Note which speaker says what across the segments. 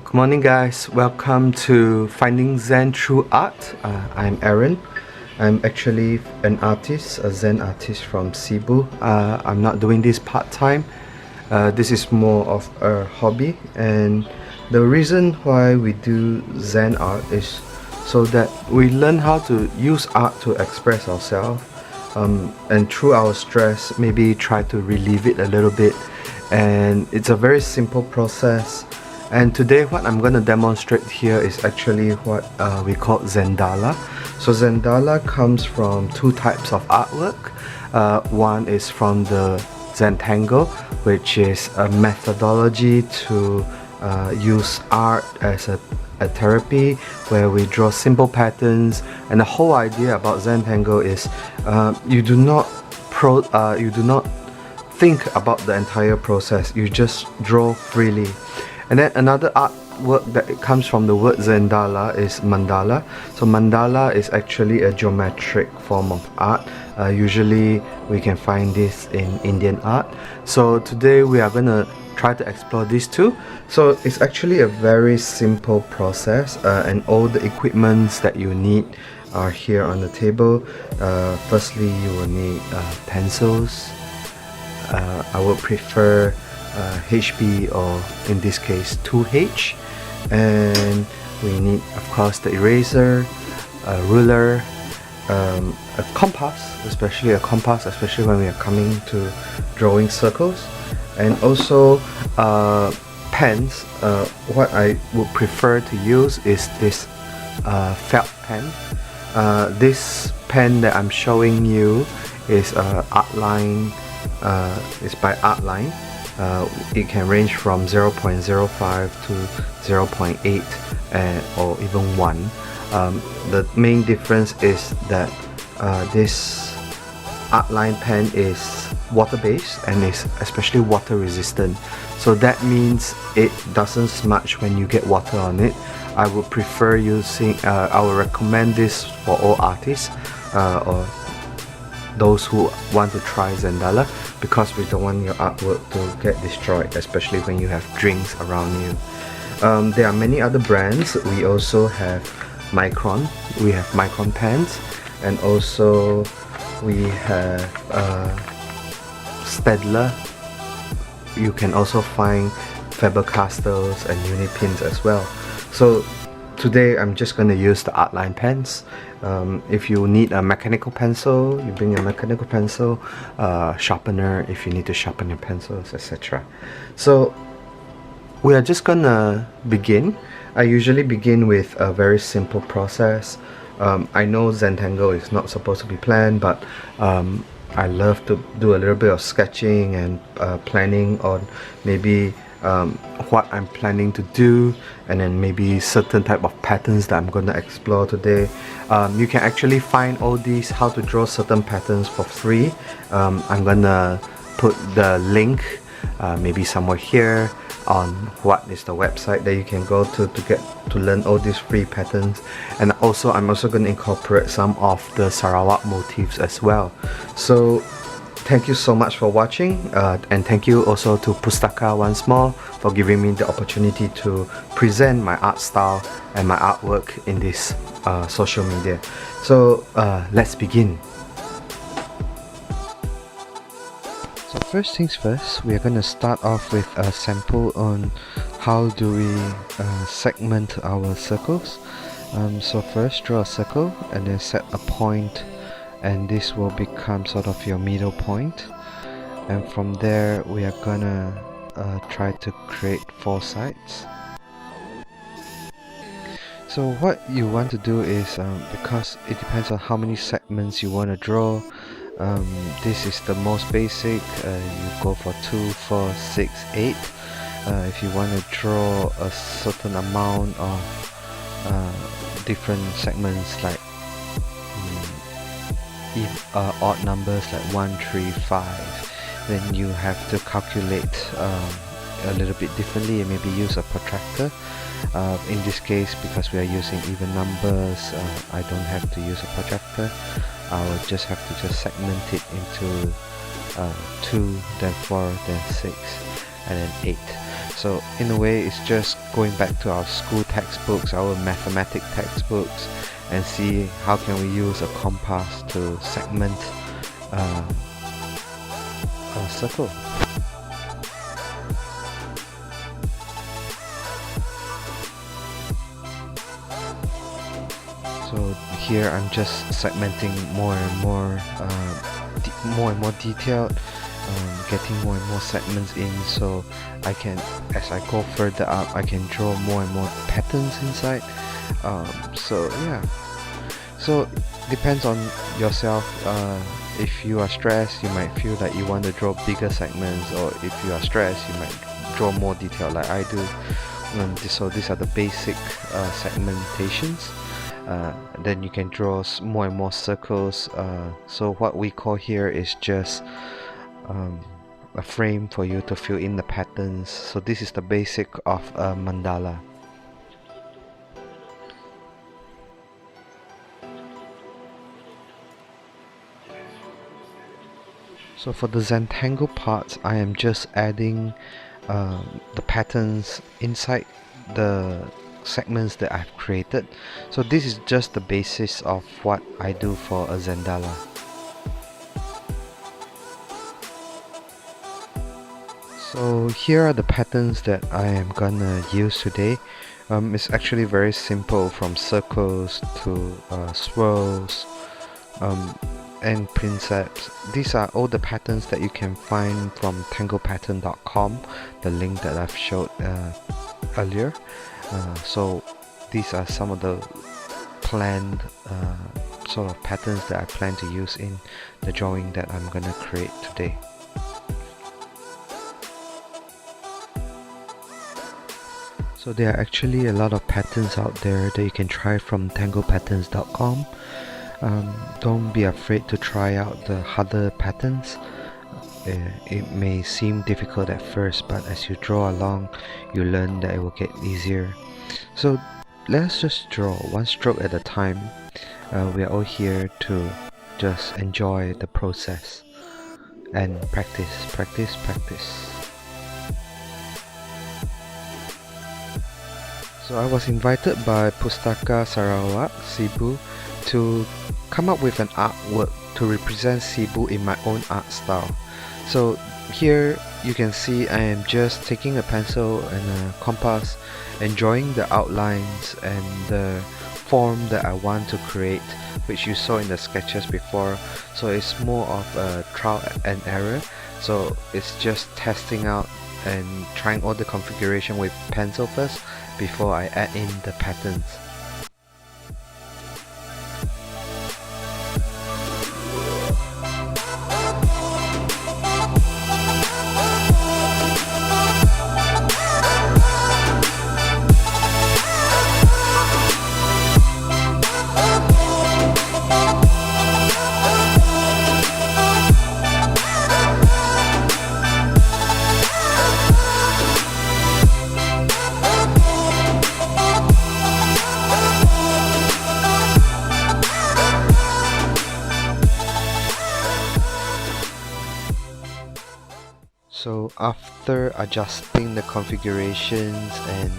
Speaker 1: Good morning guys, welcome to Finding Zen Through Art. I'm Aaron. I'm actually an artist, a Zen artist from Sibu. I'm not doing this part-time. This is more of a hobby, and the reason why we do Zen art is so that we learn how to use art to express ourselves, and through our stress maybe try to relieve it a little bit. And it's a very simple process. And today what I'm going to demonstrate here is actually what we call Zendala. So Zendala comes from two types of artwork. One is from the Zentangle, which is a methodology to use art as a therapy, where we draw simple patterns. And the whole idea about Zentangle is you do not think about the entire process, you just draw freely. And then another artwork that comes from the word Zendala is mandala. So mandala is actually a geometric form of art. Usually we can find this in Indian art. So today we are going to try to explore these two. So it's actually a very simple process, and all the equipments that you need are here on the table. Firstly, you will need pencils. I would prefer HB, or in this case 2H, and we need of course the eraser, a ruler, a compass, especially when we are coming to drawing circles, and also pens. What I would prefer to use is this felt pen. This pen that I'm showing you is Artline. It's by Artline. It can range from 0.05 to 0.8 or even 1. The main difference is that this Artline pen is water-based and is especially water resistant. So that means it doesn't smudge when you get water on it. I would prefer using, I would recommend this for all artists or those who want to try Zendala, because we don't want your artwork to get destroyed, especially when you have drinks around you. There are many other brands. We also have Micron. We have Micron pens, and also we have Staedtler. You can also find Faber-Castells and Unipins as well. So today I'm just going to use the Artline pens. If you need a mechanical pencil, you bring a mechanical pencil, sharpener if you need to sharpen your pencils, etc. So we are just gonna begin. I usually begin with a very simple process. I know Zentangle is not supposed to be planned, but I love to do a little bit of sketching and planning on maybe what I'm planning to do, and then maybe certain type of patterns that I'm gonna explore today. You can actually find all these how to draw certain patterns for free. I'm gonna put the link maybe somewhere here on what is the website that you can go to learn all these free patterns. And also I'm also going to incorporate some of the Sarawak motifs as well. So thank you so much for watching, and thank you also to Pustaka once more for giving me the opportunity to present my art style and my artwork in this social media. So let's begin. So first things first, we are going to start off with a sample on how do we segment our circles. So first draw a circle and then set a point, and this will become sort of your middle point, and from there we are gonna try to create 4 sides. So what you want to do is, because it depends on how many segments you want to draw, this is the most basic. You go for 2, 4, 6, 8. If you want to draw a certain amount of different segments, like odd numbers like 1, 3, 5, then you have to calculate a little bit differently and maybe use a protractor. In this case, because we are using even numbers, I don't have to use a protractor. I will just have to just segment it into 2, then 4, then 6, and then 8. So in a way, it's just going back to our school textbooks, our mathematics textbooks, and see how can we use a compass to segment a circle. So here I'm just segmenting more and more detailed, getting more and more segments in, so I can, as I go further up, I can draw more and more patterns inside. So yeah, so depends on yourself. If you are stressed, you might feel that you want to draw bigger segments, or if you are stressed, you might draw more detail like I do. So these are the basic segmentations. Then you can draw more and more circles. So what we call here is just a frame for you to fill in the patterns. So this is the basic of a mandala. So for the Zentangle parts, I am just adding the patterns inside the segments that I've created. So this is just the basis of what I do for a Zendala. So here are the patterns that I am gonna use today. It's actually very simple, from circles to swirls and princess. These are all the patterns that you can find from tanglepattern.com, the link that I've showed earlier. So these are some of the planned sort of patterns that I plan to use in the drawing that I'm gonna create today. So there are actually a lot of patterns out there that you can try from tanglepatterns.com. Don't be afraid to try out the harder patterns. It may seem difficult at first, but as you draw along, you learn that it will get easier. So let's just draw one stroke at a time. We are all here to just enjoy the process and practice. So I was invited by Pustaka Sarawak, Sibu, to come up with an artwork to represent Sibu in my own art style. So here you can see I am just taking a pencil and a compass and drawing the outlines and the form that I want to create, which you saw in the sketches before. So it's more of a trial and error. So it's just testing out and trying all the configuration with pencil first before I add in the patterns. So after adjusting the configurations and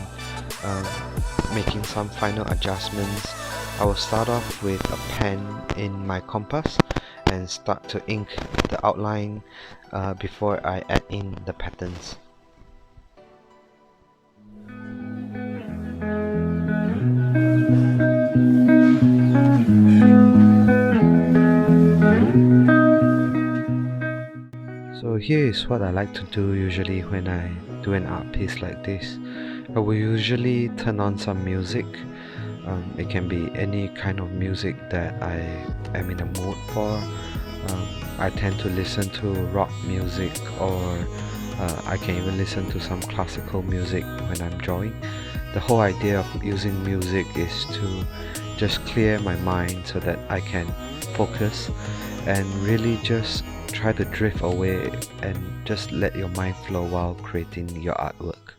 Speaker 1: making some final adjustments, I will start off with a pen in my compass and start to ink the outline before I add in the patterns. So here is what I like to do usually when I do an art piece like this. I will usually turn on some music. It can be any kind of music that I am in a mood for. I tend to listen to rock music, or I can even listen to some classical music when I'm drawing. The whole idea of using music is to just clear my mind so that I can focus and really just try to drift away and just let your mind flow while creating your artwork.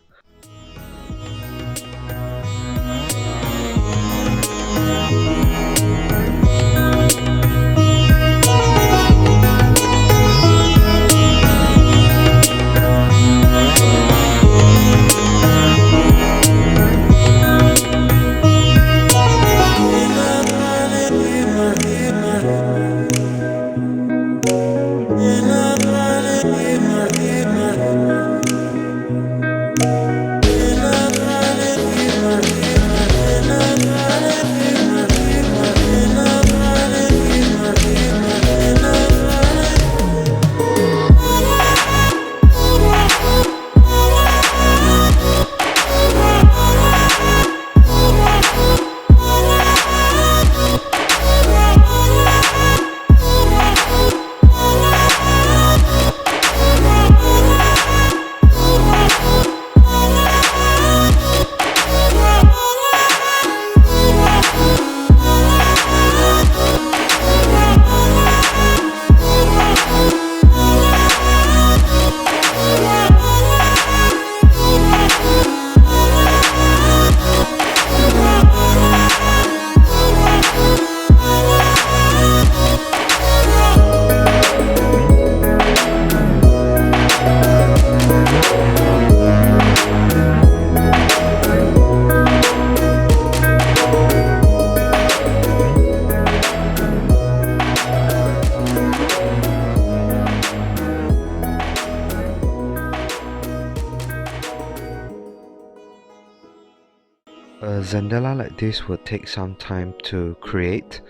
Speaker 1: A Zendela like this will take some time to create.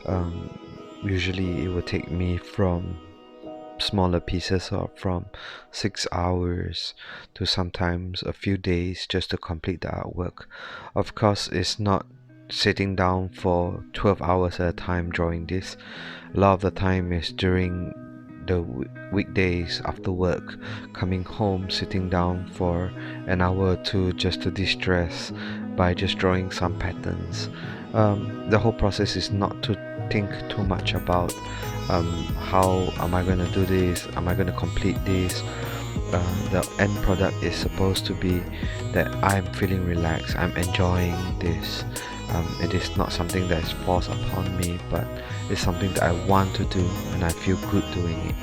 Speaker 1: Um, Usually it will take me from smaller pieces or from 6 hours to sometimes a few days just to complete the artwork. Of course, it's not sitting down for 12 hours at a time drawing this. A lot of the time is during the weekdays after work, coming home, sitting down for an hour or two just to distress by just drawing some patterns. The whole process is not to think too much about how am I going to do this, am I going to complete this. The end product is supposed to be that I'm feeling relaxed, I'm enjoying this. It is not something that is forced upon me, but it's something that I want to do and I feel good doing it.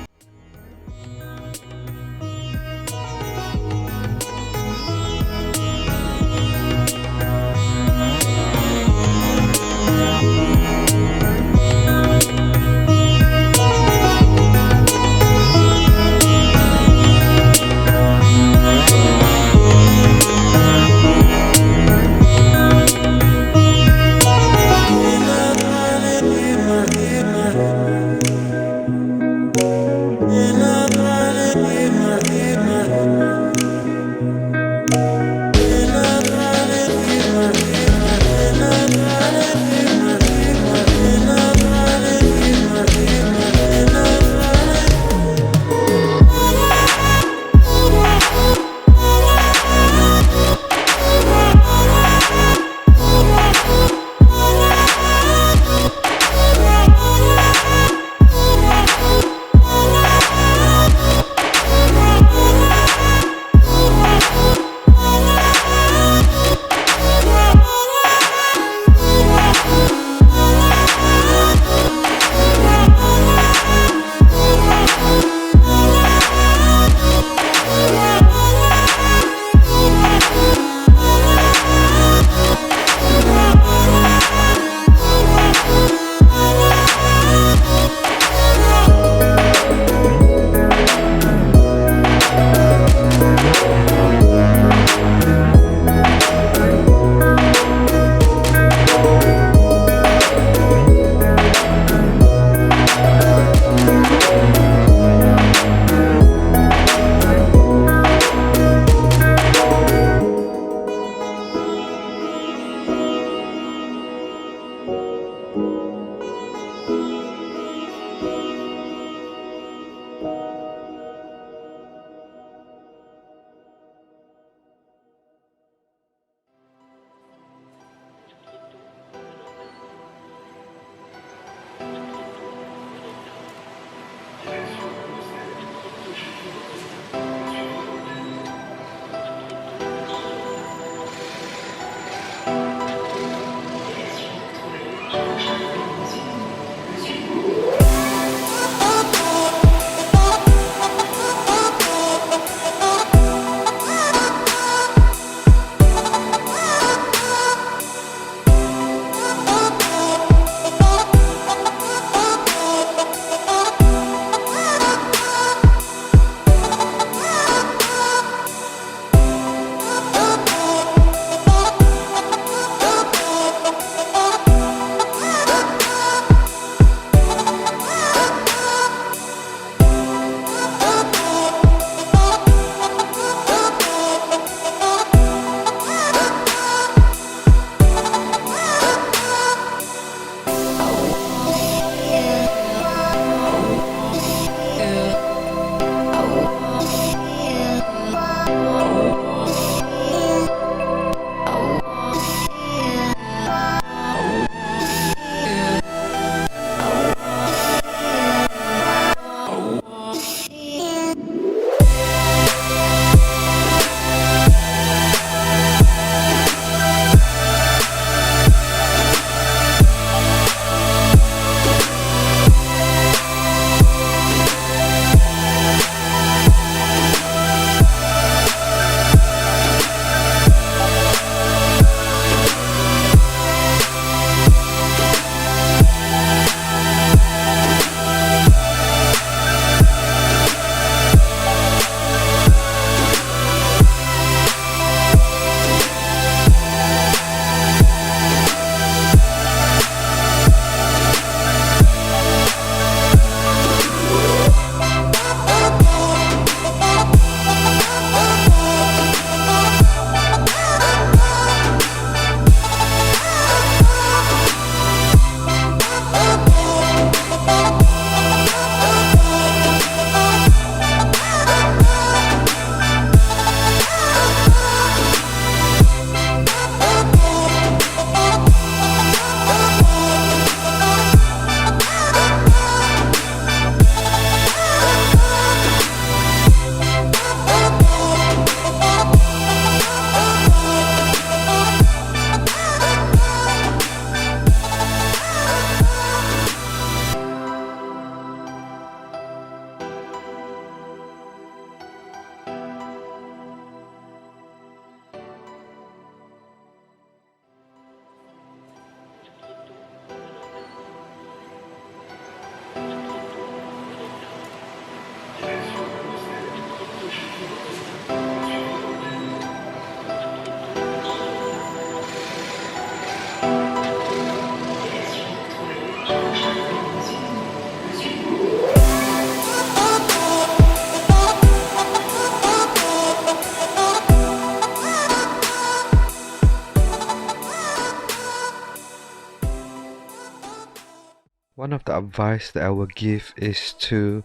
Speaker 1: One of the advice that I will give is to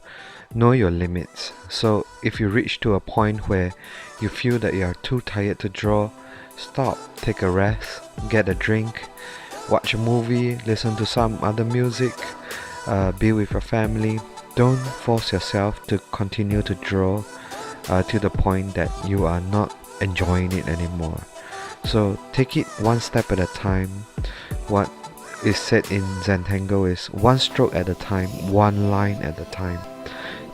Speaker 1: know your limits. So if you reach to a point where you feel that you are too tired to draw, stop, take a rest, get a drink, watch a movie, listen to some other music, be with your family. Don't force yourself to continue to draw to the point that you are not enjoying it anymore. So take it one step at a time. What is said in Zentango is one stroke at a time, one line at a time.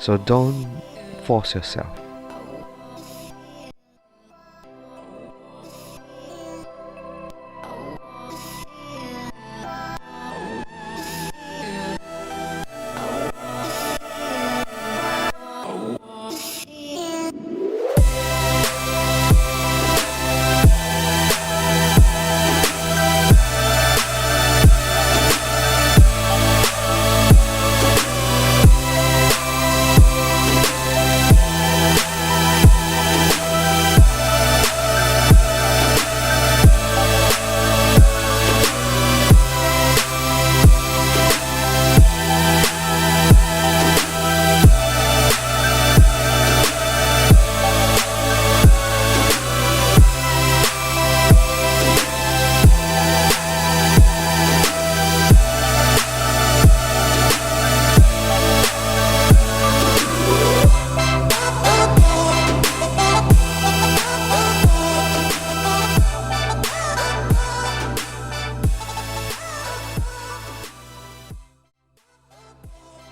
Speaker 1: So don't force yourself.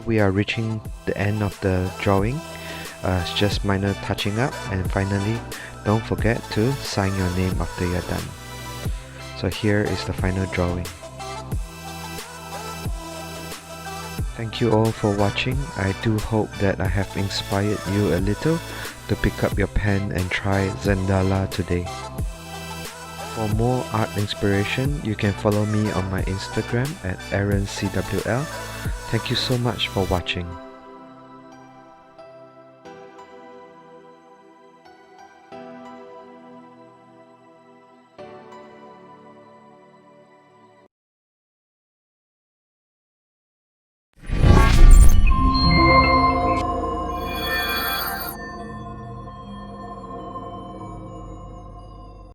Speaker 1: We are reaching the end of the drawing. It's just minor touching up, and finally don't forget to sign your name after you're done. So here is the final drawing. Thank you all for watching. I do hope that I have inspired you a little to pick up your pen and try Zendala today. For more art inspiration, you can follow me on my Instagram at AaronCWL. Thank you so much for watching.